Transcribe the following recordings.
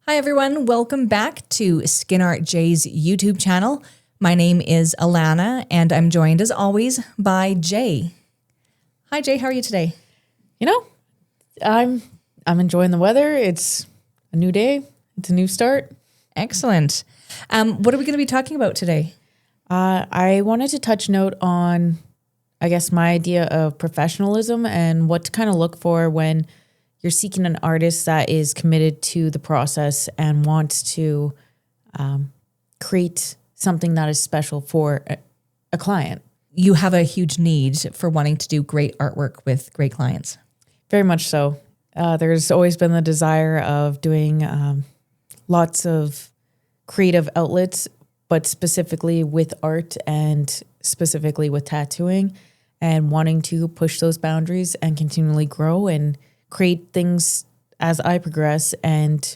Hi, everyone. Welcome back to SkinartJ's YouTube channel. My name is Alana, and I'm joined, as always, by Jay. Hi, Jay. How are you today? I'm enjoying the weather. It's a new day. It's a new start. Excellent. What are we going to be talking about today? I wanted to touch note on, I guess, my idea of professionalism and what to kind of look for when you're seeking an artist that is committed to the process and wants to create something that is special for a client. You have a huge need for wanting to do great artwork with great clients. Very much so. There's always been the desire of doing lots of creative outlets, but specifically with art and specifically with tattooing, and wanting to push those boundaries and continually grow and create things as I progress and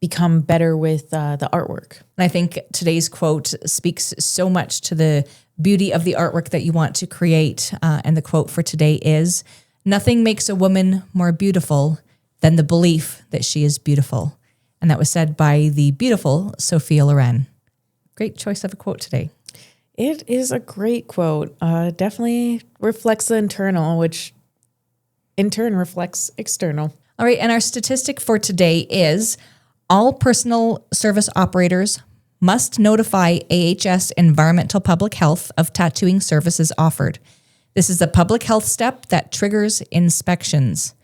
become better with the artwork. And I think today's quote speaks so much to the beauty of the artwork that you want to create. And the quote for today is, "Nothing makes a woman more beautiful than the belief that she is beautiful." And that was said by the beautiful Sophia Loren. Great choice of a quote today. It is a great quote. Definitely reflects the internal, which in turn reflects external. All right. And our statistic for today is all personal service operators must notify AHS Environmental Public Health of tattooing services offered. This is a public health step that triggers inspections.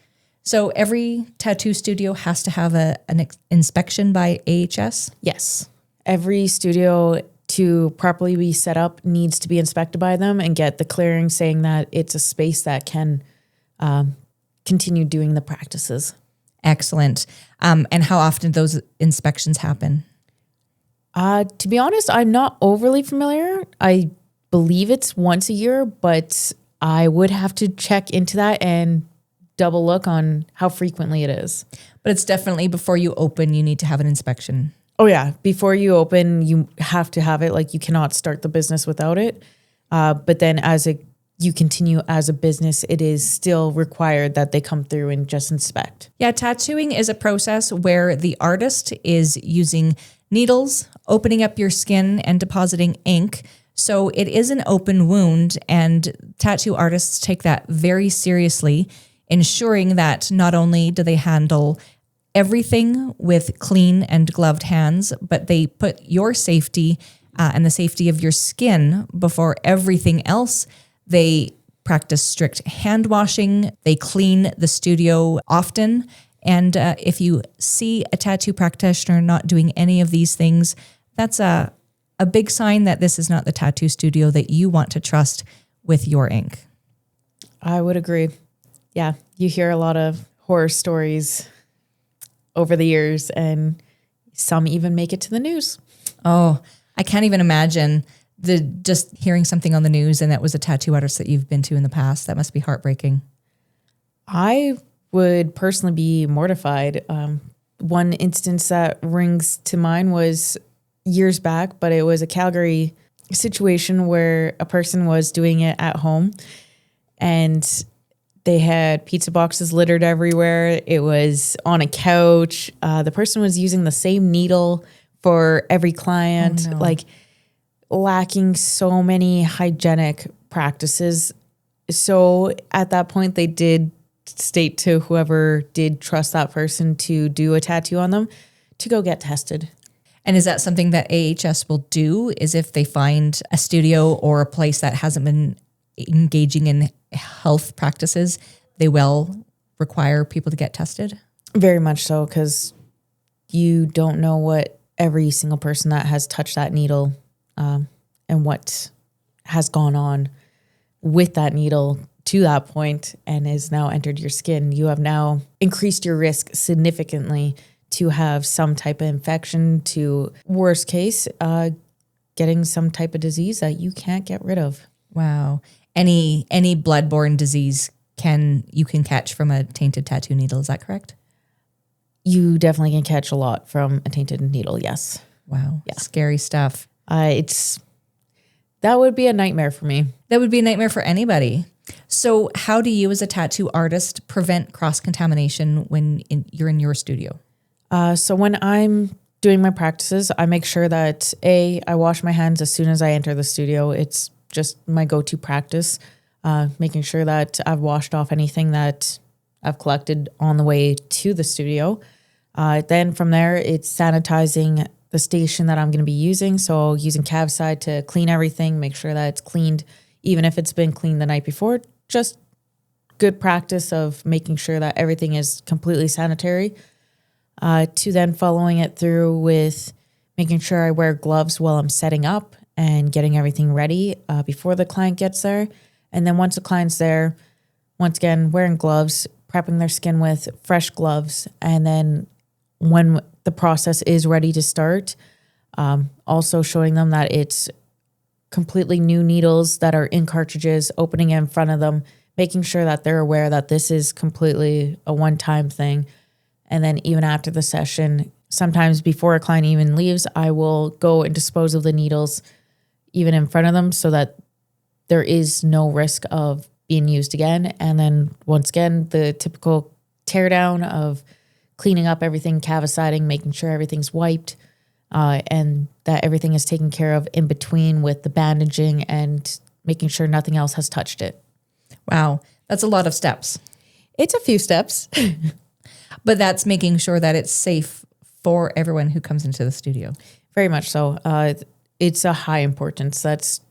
So every tattoo studio has to have an inspection by AHS? Yes. Every studio to properly be set up needs to be inspected by them and get the clearing saying that it's a space that can continue doing the practices. Excellent. And how often those inspections happen? To be honest, I'm not overly familiar. I believe it's once a year, but I would have to check into that and double look on how frequently it is. But it's definitely before you open, you need to have an inspection. Oh yeah. Before you open, you have to have it. Like, you cannot start the business without it. But then you continue as a business, it is still required that they come through and just inspect. Yeah, tattooing is a process where the artist is using needles, opening up your skin, and depositing ink. So it is an open wound, and tattoo artists take that very seriously, ensuring that not only do they handle everything with clean and gloved hands, but they put your safety and the safety of your skin before everything else. They practice strict hand washing. They clean the studio often. And if you see a tattoo practitioner not doing any of these things, that's a big sign that this is not the tattoo studio that you want to trust with your ink. I would agree. Yeah, you hear a lot of horror stories over the years, and some even make it to the news. Oh, I can't even imagine just hearing something on the news and that was a tattoo artist that you've been to in the past. That must be heartbreaking. I would personally be mortified. One instance that rings to mind was years back, but it was a Calgary situation where a person was doing it at home and they had pizza boxes littered everywhere. It was on a couch. The person was using the same needle for every client. Oh, no. Like, lacking so many hygienic practices. So at that point, they did state to whoever did trust that person to do a tattoo on them to go get tested. And is that something that AHS will do? Is if they find a studio or a place that hasn't been engaging in health practices, they will require people to get tested? Very much so, because you don't know what every single person that has touched that needle and what has gone on with that needle to that point and has now entered your skin. You have now increased your risk significantly to have some type of infection, to worst case, getting some type of disease that you can't get rid of. Wow. Any bloodborne disease you can catch from a tainted tattoo needle. Is that correct? You definitely can catch a lot from a tainted needle. Yes. Wow. Yeah. Scary stuff. That would be a nightmare for me. That would be a nightmare for anybody. So how do you as a tattoo artist prevent cross-contamination when you're in your studio? So when I'm doing my practices, I make sure that I wash my hands as soon as I enter the studio. It's just my go-to practice, making sure that I've washed off anything that I've collected on the way to the studio. Then from there, it's sanitizing the station that I'm going to be using. So using Cavside to clean everything, make sure that it's cleaned, even if it's been cleaned the night before. Just good practice of making sure that everything is completely sanitary. To then following it through with making sure I wear gloves while I'm setting up and getting everything ready before the client gets there. And then once the client's there, once again, wearing gloves, prepping their skin with fresh gloves. And then when the process is ready to start, also showing them that it's completely new needles that are in cartridges, opening it in front of them, making sure that they're aware that this is completely a one-time thing. And then even after the session, sometimes before a client even leaves, I will go and dispose of the needles even in front of them so that there is no risk of being used again. And then once again, the typical teardown of cleaning up everything, caviciding, making sure everything's wiped, and that everything is taken care of in between with the bandaging and making sure nothing else has touched it. Wow. That's a lot of steps. It's a few steps. But that's making sure that it's safe for everyone who comes into the studio. Very much so. It's a high importance. That's,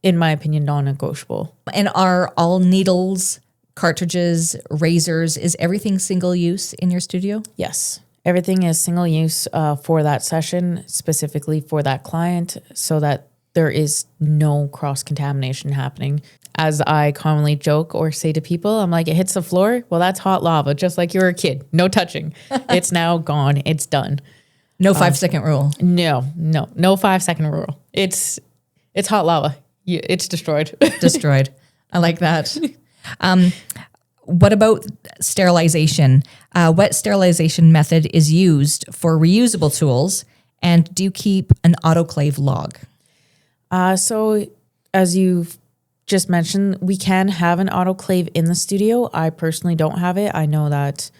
in my opinion, non-negotiable. And are all needles, cartridges, razors, is everything single use in your studio? Yes. Everything is single use for that session, specifically for that client, so that there is no cross-contamination happening. As I commonly joke or say to people, I'm like, it hits the floor. Well, that's hot lava, just like you were a kid. No touching. It's now gone. It's done. No 5-second rule. No 5-second rule. It's hot lava. It's destroyed. Destroyed. I like that. What about sterilization? What sterilization method is used for reusable tools? And do you keep an autoclave log? So as you've just mentioned, we can have an autoclave in the studio. I personally don't have it. I know that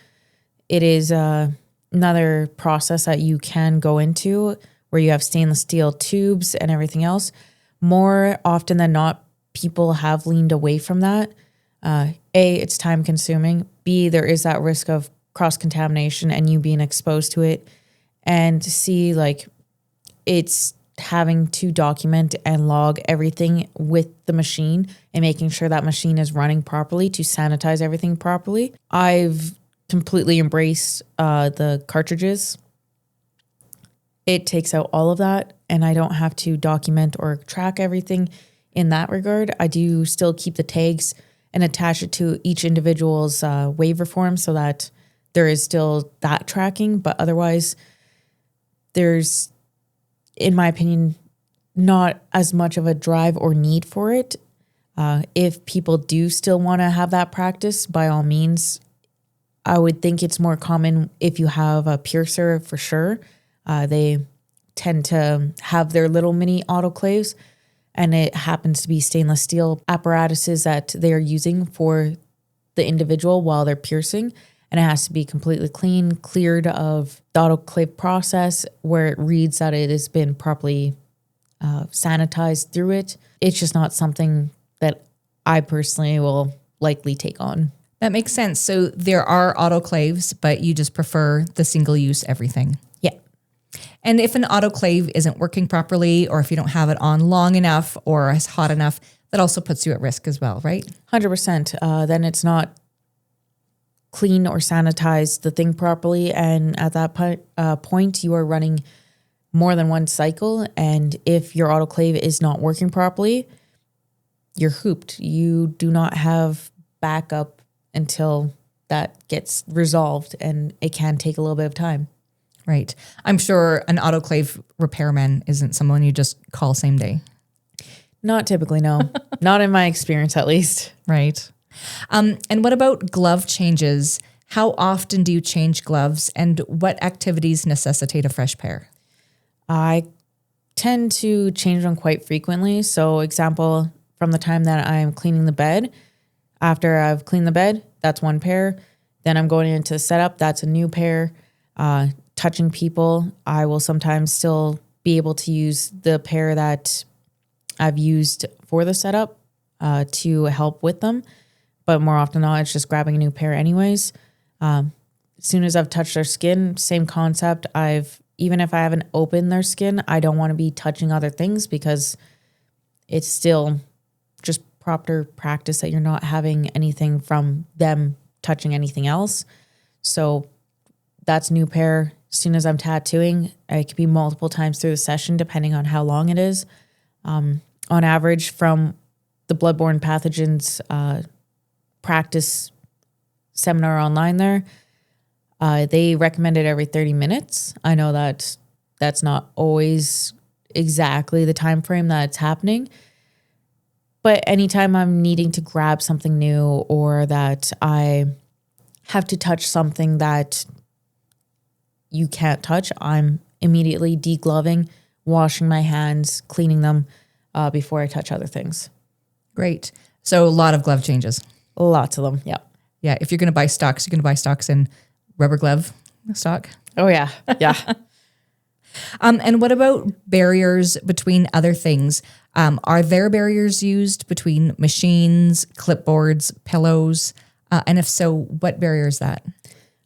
it is another process that you can go into where you have stainless steel tubes and everything else. More often than not, people have leaned away from that. A, it's time consuming. B, there is that risk of cross-contamination and you being exposed to it. And C, like, it's having to document and log everything with the machine and making sure that machine is running properly to sanitize everything properly. I've completely embraced the cartridges. It takes out all of that and I don't have to document or track everything in that regard. I do still keep the tags and attach it to each individual's waiver form so that there is still that tracking, but otherwise there's, in my opinion, not as much of a drive or need for it. If people do still want to have that practice, by all means, I would think it's more common if you have a piercer for sure. They tend to have their little mini autoclaves and it happens to be stainless steel apparatuses that they're using for the individual while they're piercing. And it has to be completely clean, cleared of the autoclave process where it reads that it has been properly sanitized through it. It's just not something that I personally will likely take on. That makes sense. So there are autoclaves, but you just prefer the single-use everything. Yeah. And if an autoclave isn't working properly or if you don't have it on long enough or is hot enough, that also puts you at risk as well, right? 100%. Then it's not clean or sanitize the thing properly. And at that point, you are running more than one cycle. And if your autoclave is not working properly, you're hooped. You do not have backup until that gets resolved. And it can take a little bit of time. Right. I'm sure an autoclave repairman isn't someone you just call same day. Not typically, no. Not in my experience, at least. Right. And what about glove changes? How often do you change gloves and what activities necessitate a fresh pair? I tend to change them quite frequently. So example, from the time that I'm cleaning the bed, after I've cleaned the bed, that's one pair. Then I'm going into the setup, that's a new pair. touching people, I will sometimes still be able to use the pair that I've used for the setup to help with them. But more often than not, it's just grabbing a new pair anyways. As soon as I've touched their skin, same concept. Even if I haven't opened their skin, I don't want to be touching other things because it's still just proper practice that you're not having anything from them touching anything else. So that's new pair. As soon as I'm tattooing, it could be multiple times through the session, depending on how long it is. On average, from the bloodborne pathogens practice seminar online there, they recommend it every 30 minutes. I know that that's not always exactly the time frame that it's happening. But anytime I'm needing to grab something new or that I have to touch something that you can't touch, I'm immediately degloving, washing my hands, cleaning them before I touch other things. Great. So a lot of glove changes. Lots of them, yeah. Yeah, if you're going to buy stocks, you're going to buy stocks in rubber glove stock. Oh, yeah, yeah. And what about barriers between other things? Are there barriers used between machines, clipboards, pillows? And if so, what barrier is that?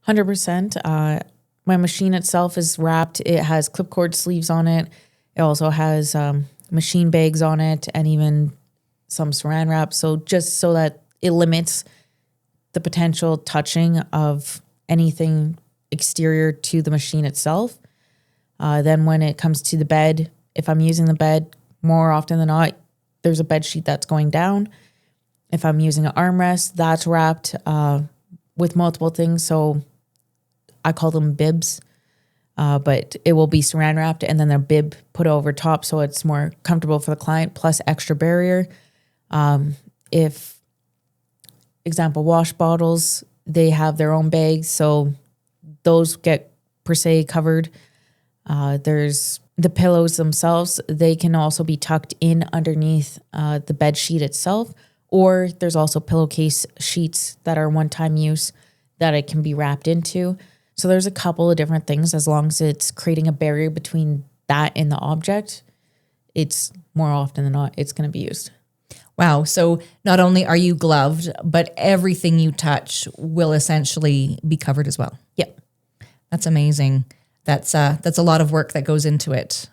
100%. My machine itself is wrapped. It has clipcord sleeves on it. It also has machine bags on it and even some saran wrap. So just so that it limits the potential touching of anything exterior to the machine itself. Then when it comes to the bed, if I'm using the bed, more often than not, there's a bed sheet that's going down. If I'm using an armrest, that's wrapped with multiple things. So I call them bibs, but it will be saran wrapped and then a bib put over top so it's more comfortable for the client, plus extra barrier. If, example, wash bottles, they have their own bags, so those get per se covered. There's the pillows themselves. They can also be tucked in underneath the bed sheet itself, or there's also pillowcase sheets that are one-time use that it can be wrapped into. So there's a couple of different things. As long as it's creating a barrier between that and the object, it's more often than not, it's going to be used. Wow. So not only are you gloved, but everything you touch will essentially be covered as well. Yep. That's amazing. That's a lot of work that goes into it.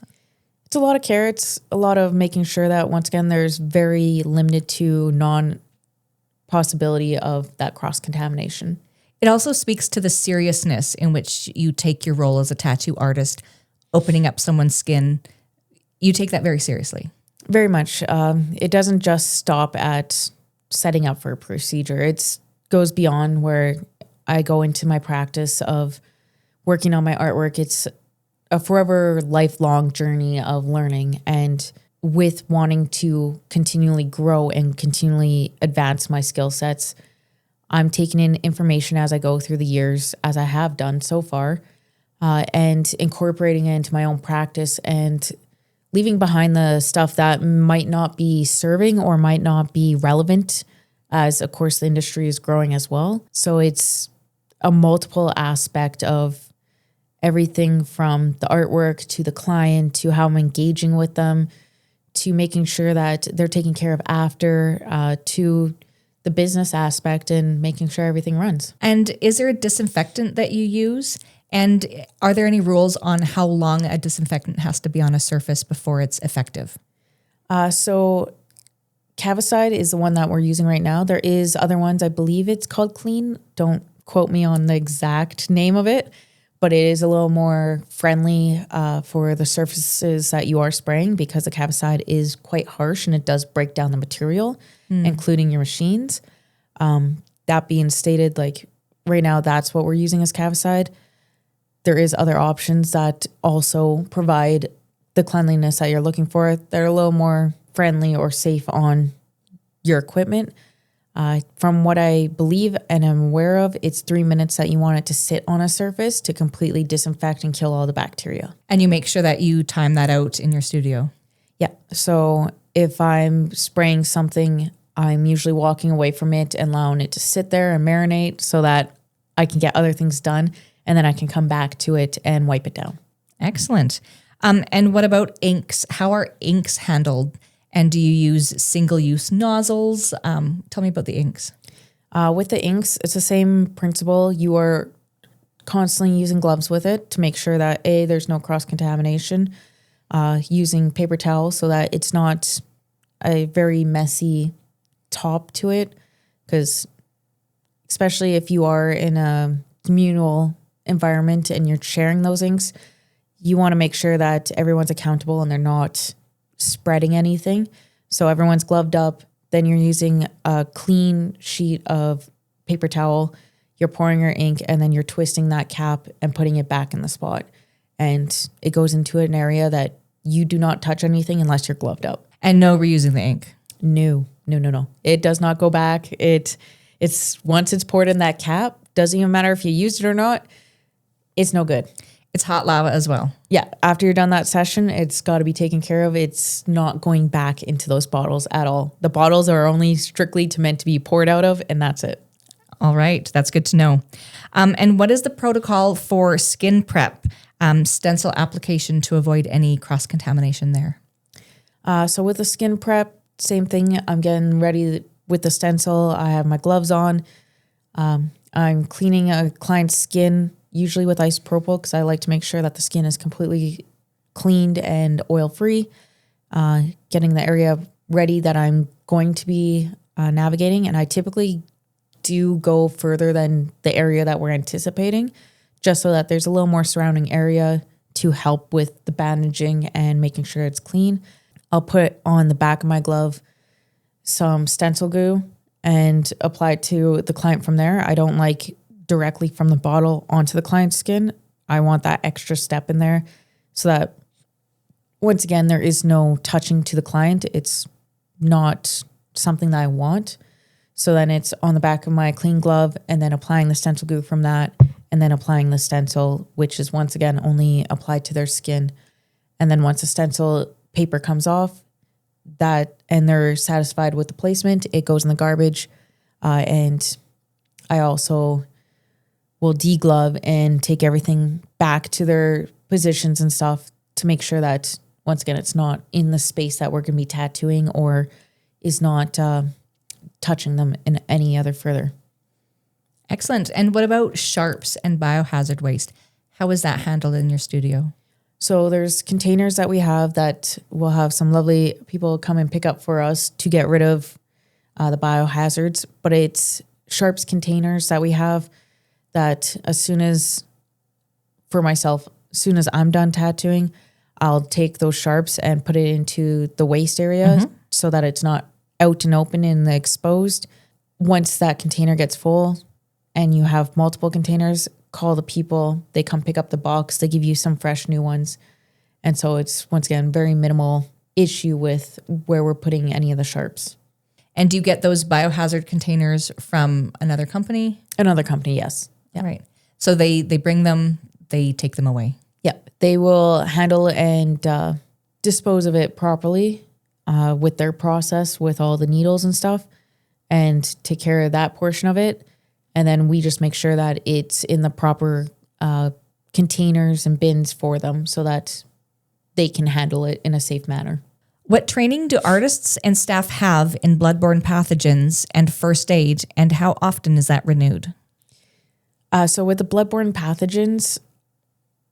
It's a lot of care. It's a lot of making sure that, once again, there's very limited to non-possibility of that cross-contamination. It also speaks to the seriousness in which you take your role as a tattoo artist, opening up someone's skin. You take that very seriously. Very much. It doesn't just stop at setting up for a procedure. It goes beyond where I go into my practice of working on my artwork. It's a forever lifelong journey of learning, and with wanting to continually grow and continually advance my skill sets, I'm taking in information as I go through the years, as I have done so far, and incorporating it into my own practice and leaving behind the stuff that might not be serving or might not be relevant, as of course the industry is growing as well. So it's a multiple aspect of everything from the artwork to the client to how I'm engaging with them to making sure that they're taken care of after, to the business aspect and making sure everything runs. And is there a disinfectant that you use? And are there any rules on how long a disinfectant has to be on a surface before it's effective? So Cavicide is the one that we're using right now. There is other ones. I believe it's called Clean. Don't quote me on the exact name of it, but it is a little more friendly for the surfaces that you are spraying, because the Cavicide is quite harsh and it does break down the material, including your machines. That being stated, like right now, that's what we're using as Cavicide. There is other options that also provide the cleanliness that you're looking for. They're a little more friendly or safe on your equipment. From what I believe and am aware of, it's 3 minutes that you want it to sit on a surface to completely disinfect and kill all the bacteria. And you make sure that you time that out in your studio. Yeah. So if I'm spraying something, I'm usually walking away from it and allowing it to sit there and marinate so that I can get other things done. and then I can come back to it and wipe it down. Excellent. And what about inks? How are inks handled? And do you use single-use nozzles? Tell me about the inks. With the inks, it's the same principle. You are constantly using gloves with it to make sure that there's no cross-contamination. Using paper towels so that it's not a very messy top to it, because especially if you are in a communal environment and you're sharing those inks, you want to make sure that everyone's accountable and they're not spreading anything. So everyone's gloved up. Then you're using a clean sheet of paper towel. You're pouring your ink and then you're twisting that cap and putting it back in the spot. And it goes into an area that you do not touch anything unless you're gloved up. And no reusing the ink. No. It does not go back. It's once it's poured in that cap, doesn't even matter if you used it or not, it's no good. It's hot lava as well. Yeah. After you're done that session, it's got to be taken care of. It's not going back into those bottles at all. The bottles are only strictly meant to be poured out of, and that's it. All right. That's good to know. And what is the protocol for skin prep, stencil application to avoid any cross-contamination there? So with the skin prep, same thing. I'm getting ready with the stencil. I have my gloves on. I'm cleaning a client's skin, usually with isopropyl, because I like to make sure that the skin is completely cleaned and oil-free. Getting the area ready that I'm going to be navigating. And I typically do go further than the area that we're anticipating, just so that there's a little more surrounding area to help with the bandaging and making sure it's clean. I'll put on the back of my glove some stencil glue and apply it to the client from there. I don't like directly from the bottle onto the client's skin. I want that extra step in there so that, once again, there is no touching to the client. It's not something that I want. So then it's on the back of my clean glove and then applying the stencil glue from that and then applying the stencil, which is once again only applied to their skin. And then once the stencil paper comes off, and they're satisfied with the placement, it goes in the garbage. And I also will deglove and take everything back to their positions and stuff to make sure that, once again, it's not in the space that we're going to be tattooing or is not touching them in any other further. Excellent. And what about sharps and biohazard waste? How is that handled in your studio? So there's containers that we have that will have some lovely people come and pick up for us to get rid of the biohazards, but it's sharps containers that we have that for myself, as soon as I'm done tattooing, I'll take those sharps and put it into the waste area so that it's not out and open in the exposed. Once that container gets full and you have multiple containers, call the people, they come pick up the box, they give you some fresh new ones. And so it's, once again, very minimal issue with where we're putting any of the sharps. And do you get those biohazard containers from another company? Another company, yes. Yeah. Right. So they bring them, they take them away. Yeah. They will handle and dispose of it properly with their process, with all the needles and stuff, and take care of that portion of it. And then we just make sure that it's in the proper containers and bins for them so that they can handle it in a safe manner. What training do artists and staff have in bloodborne pathogens and first aid, and how often is that renewed? So with the bloodborne pathogens,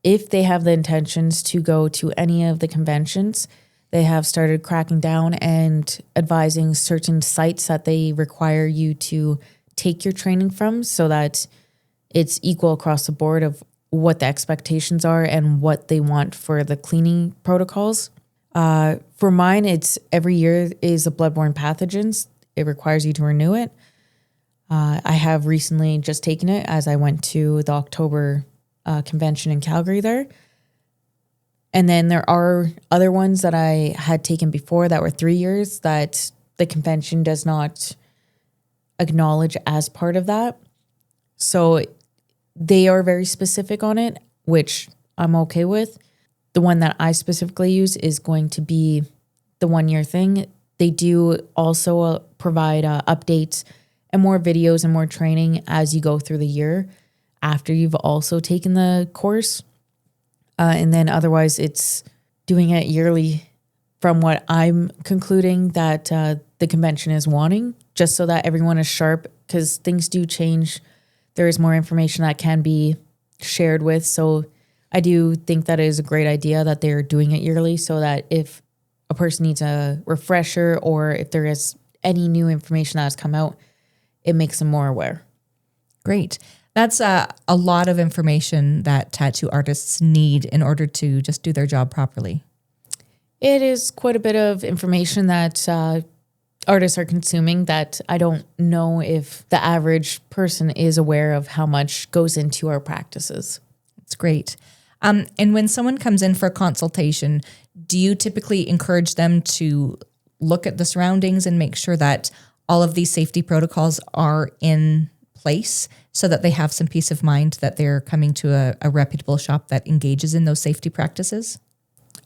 if they have the intentions to go to any of the conventions, they have started cracking down and advising certain sites that they require you to take your training from so that it's equal across the board of what the expectations are and what they want for the cleaning protocols. For mine, it's every year is a bloodborne pathogens. It requires you to renew it. I have recently just taken it as I went to the October convention in Calgary there. And then there are other ones that I had taken before that were 3 years that the convention does not acknowledge as part of that. So they are very specific on it, which I'm okay with. The one that I specifically use is going to be the 1 year thing. They do also provide updates and more videos and more training as you go through the year. after you've also taken the course. And then otherwise it's doing it yearly from what I'm concluding that the convention is wanting, just so that everyone is sharp, because things do change. There is more information that can be shared with. So I do think that it is a great idea that they're doing it yearly, so that if a person needs a refresher or if there is any new information that has come out, it makes them more aware. Great. That's a lot of information that tattoo artists need in order to just do their job properly. It is quite a bit of information that artists are consuming that I don't know if the average person is aware of how much goes into our practices. It's great. And when someone comes in for a consultation, do you typically encourage them to look at the surroundings and make sure that all of these safety protocols are in place so that they have some peace of mind that they're coming to a reputable shop that engages in those safety practices?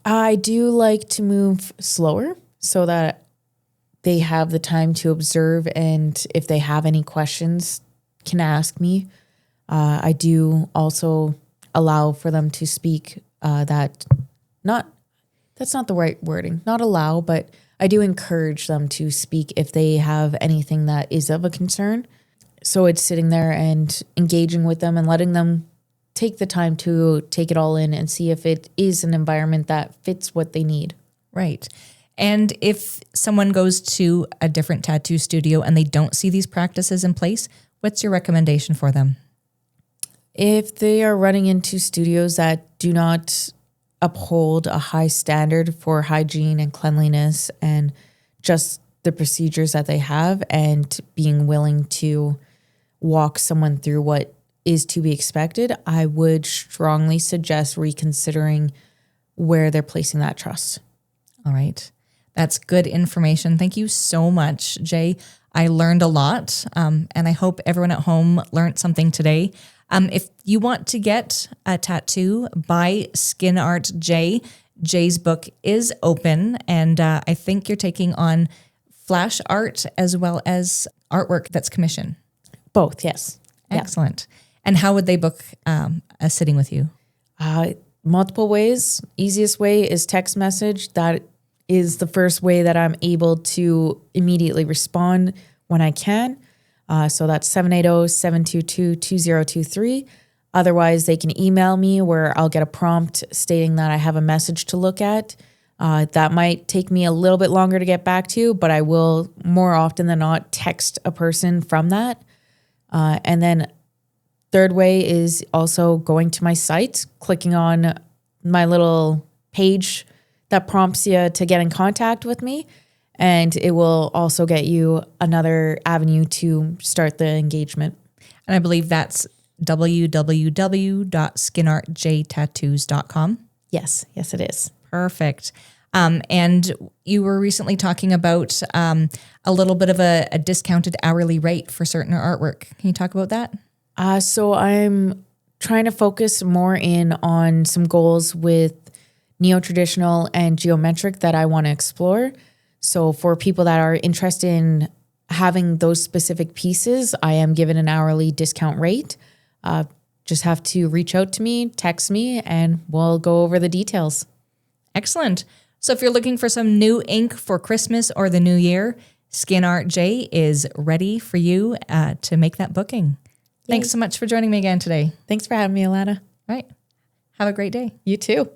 I do like to move slower so that they have the time to observe, and if they have any questions, can ask me. I do also allow for them to speak. That's not the right wording. Not allow, but I do encourage them to speak if they have anything that is of a concern. So it's sitting there and engaging with them and letting them take the time to take it all in and see if it is an environment that fits what they need. Right. And if someone goes to a different tattoo studio and they don't see these practices in place, what's your recommendation for them? If they are running into studios that do not uphold a high standard for hygiene and cleanliness and just the procedures that they have, and being willing to walk someone through what is to be expected, I would strongly suggest reconsidering where they're placing that trust. All right. That's good information. Thank you so much, Jay. I learned a lot, and I hope everyone at home learned something today. If you want to get a tattoo by SkinartJ, Jay's book is open, and I think you're taking on flash art as well as artwork that's commissioned. Both, yes. Excellent. Yeah. And how would they book a sitting with you? Multiple ways. Easiest way is text message. That is the first way that I'm able to immediately respond when I can. So that's 780-722-2023. Otherwise, they can email me where I'll get a prompt stating that I have a message to look at. That might take me a little bit longer to get back to, but I will more often than not text a person from that. And then third way is also going to my site, clicking on my little page that prompts you to get in contact with me. And it will also get you another avenue to start the engagement. And I believe that's www.SkinartJTattoos.com. Yes, it is. Perfect. And you were recently talking about a little bit of a discounted hourly rate for certain artwork. Can you talk about that? So I'm trying to focus more in on some goals with neo-traditional and geometric that I want to explore. So for people that are interested in having those specific pieces, I am given an hourly discount rate. Just have to reach out to me, text me, and we'll go over the details. Excellent. So if you're looking for some new ink for Christmas or the new year, SkinartJ is ready for you to make that booking. Yay. Thanks so much for joining me again today. Thanks for having me, Alana. All right. Have a great day. You too.